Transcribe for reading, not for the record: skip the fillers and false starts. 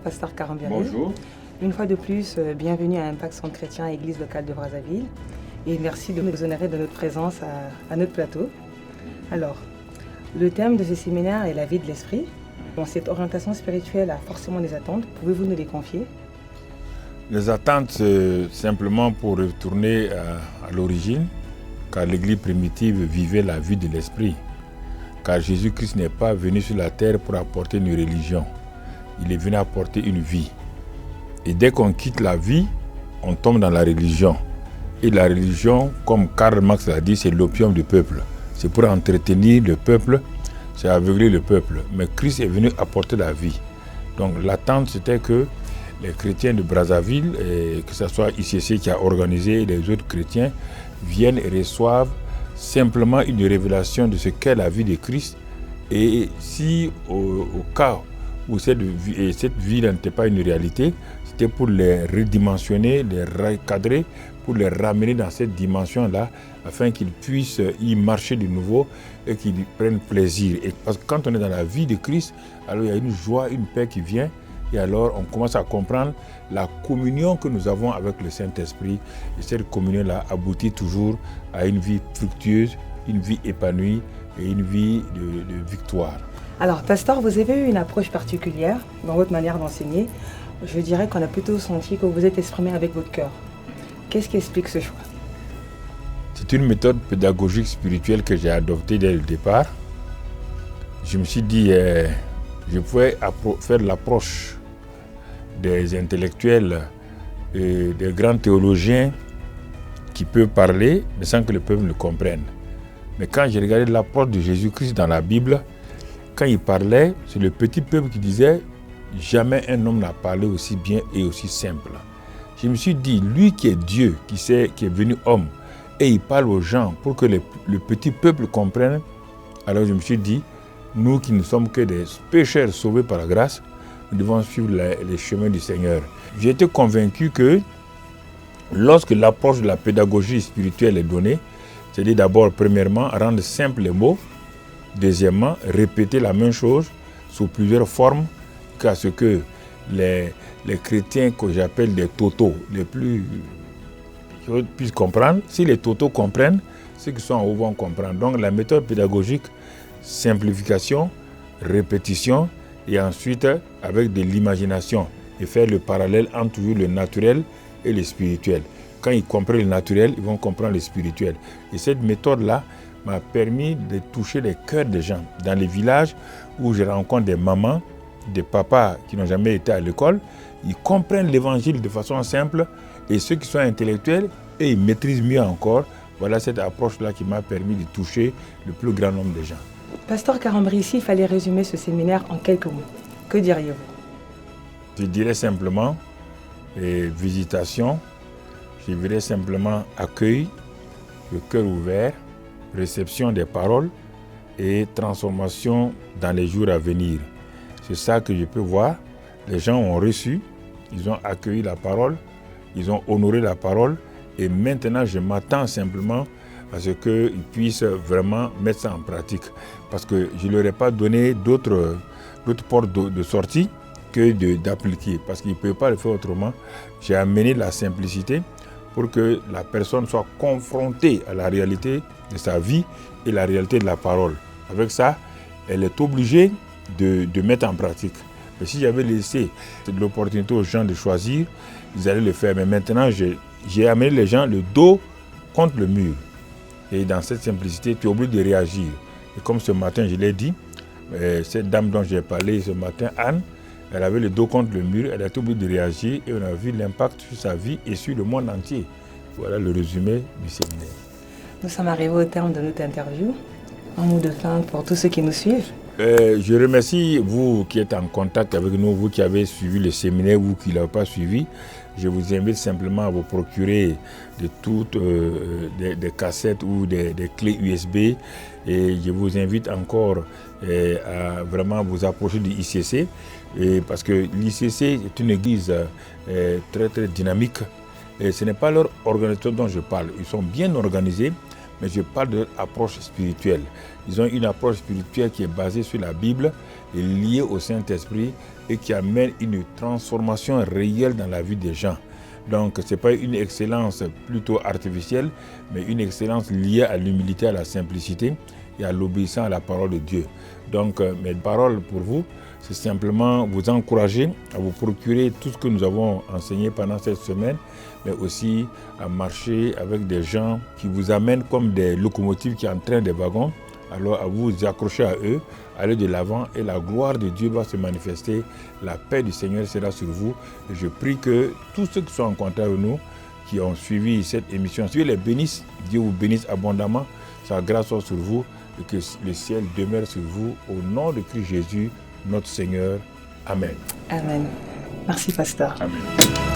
Pasteur Karambiré. Bonjour. Une fois de plus, bienvenue à Impact Centre Chrétien, Église locale de Brazzaville. Et merci de nous honorer de notre présence à notre plateau. Alors, le thème de ce séminaire est la vie de l'esprit. Bon, cette orientation spirituelle a forcément des attentes. Pouvez-vous nous les confier? Les attentes, c'est simplement pour retourner à l'origine, car l'Église primitive vivait la vie de l'esprit. Car Jésus-Christ n'est pas venu sur la terre pour apporter une religion. Il est venu apporter une vie. Et dès qu'on quitte la vie, on tombe dans la religion. Et la religion, comme Karl Marx l'a dit, c'est l'opium du peuple. C'est pour entretenir le peuple, c'est aveugler le peuple. Mais Christ est venu apporter la vie. Donc l'attente, c'était que les chrétiens de Brazzaville, et que ce soit ICC qui a organisé et les autres chrétiens, viennent et reçoivent simplement une révélation de ce qu'est la vie de Christ. Et si au cas où cette vie n'était pas une réalité, c'était pour les redimensionner, les recadrer, pour les ramener dans cette dimension-là, afin qu'ils puissent y marcher de nouveau et qu'ils prennent plaisir. Et parce que quand on est dans la vie de Christ, alors il y a une joie, une paix qui vient, et alors on commence à comprendre la communion que nous avons avec le Saint-Esprit. Et cette communion-là aboutit toujours à une vie fructueuse, une vie épanouie et une vie de victoire. Alors, Pasteur, vous avez eu une approche particulière dans votre manière d'enseigner. Je dirais qu'on a plutôt senti que vous êtes exprimé avec votre cœur. Qu'est-ce qui explique ce choix? C'est une méthode pédagogique spirituelle que j'ai adoptée dès le départ. Je me suis dit, je pouvais faire l'approche des intellectuels et des grands théologiens qui peuvent parler, mais sans que le peuple le comprenne. Mais quand j'ai regardé l'approche de Jésus-Christ dans la Bible, quand il parlait, c'est le petit peuple qui disait « Jamais un homme n'a parlé aussi bien et aussi simple ». Je me suis dit, lui qui est Dieu, qui est venu homme, et il parle aux gens pour que le petit peuple comprenne, alors je me suis dit, nous qui ne sommes que des pécheurs sauvés par la grâce, nous devons suivre les chemins du Seigneur. J'ai été convaincu que lorsque l'approche de la pédagogie spirituelle est donnée, c'est-à-dire d'abord, premièrement, rendre simple les mots, deuxièmement, répéter la même chose sous plusieurs formes, qu'à ce que les chrétiens que j'appelle des totos, les plus puissent comprendre. Si les totos comprennent, ceux qui sont en haut vont comprendre. Donc la méthode pédagogique, simplification, répétition, et ensuite avec de l'imagination et faire le parallèle entre toujours le naturel et le spirituel. Quand ils comprennent le naturel, ils vont comprendre le spirituel. Et cette méthode-là m'a permis de toucher les cœurs des gens. Dans les villages où je rencontre des mamans, des papas qui n'ont jamais été à l'école, ils comprennent l'évangile de façon simple, et ceux qui sont intellectuels, et ils maîtrisent mieux encore. Voilà cette approche-là qui m'a permis de toucher le plus grand nombre de gens. Pasteur Karambiré, ici, il fallait résumer ce séminaire en quelques mots. Que diriez-vous? Je dirais simplement visitation, je dirais simplement accueil, le cœur ouvert, réception des paroles et transformation dans les jours à venir. C'est ça que je peux voir. Les gens ont reçu, ils ont accueilli la parole, ils ont honoré la parole, et maintenant je m'attends simplement à ce qu'ils puissent vraiment mettre ça en pratique. Parce que je ne leur ai pas donné d'autres portes de sortie que d'appliquer, parce qu'ils ne peuvent pas le faire autrement. J'ai amené la simplicité pour que la personne soit confrontée à la réalité de sa vie et la réalité de la parole. Avec ça, elle est obligée de mettre en pratique. Mais si j'avais laissé l'opportunité aux gens de choisir, ils allaient le faire. Mais maintenant, j'ai amené les gens le dos contre le mur. Et dans cette simplicité, tu es obligé de réagir. Et comme ce matin, je l'ai dit, cette dame dont j'ai parlé ce matin, Anne, elle avait le dos contre le mur, elle a été obligée de réagir et on a vu l'impact sur sa vie et sur le monde entier. Voilà le résumé du séminaire. Nous sommes arrivés au terme de notre interview. Un mot de fin pour tous ceux qui nous suivent. Je remercie vous qui êtes en contact avec nous, vous qui avez suivi le séminaire, vous qui ne l'avez pas suivi. Je vous invite simplement à vous procurer des cassettes ou des clés USB. Et je vous invite encore à vraiment vous approcher du ICC. Parce que l'ICC est une église très très dynamique. Et ce n'est pas leur organisation dont je parle. Ils sont bien organisés, mais je parle de l'approche spirituelle. Ils ont une approche spirituelle qui est basée sur la Bible et liée au Saint-Esprit et qui amène une transformation réelle dans la vie des gens. Donc, ce n'est pas une excellence plutôt artificielle, mais une excellence liée à l'humilité, à la simplicité et à l'obéissance à la parole de Dieu. Donc, mes paroles pour vous, c'est simplement vous encourager à vous procurer tout ce que nous avons enseigné pendant cette semaine, mais aussi à marcher avec des gens qui vous amènent comme des locomotives qui entraînent des wagons. Alors, à vous accrocher à eux, aller de l'avant et la gloire de Dieu va se manifester. La paix du Seigneur sera sur vous. Et je prie que tous ceux qui sont en contact avec nous, qui ont suivi cette émission, Dieu les bénisse, Dieu vous bénisse abondamment, sa grâce soit sur vous et que le ciel demeure sur vous. Au nom de Christ Jésus, notre Seigneur. Amen. Amen. Merci, pasteur. Amen.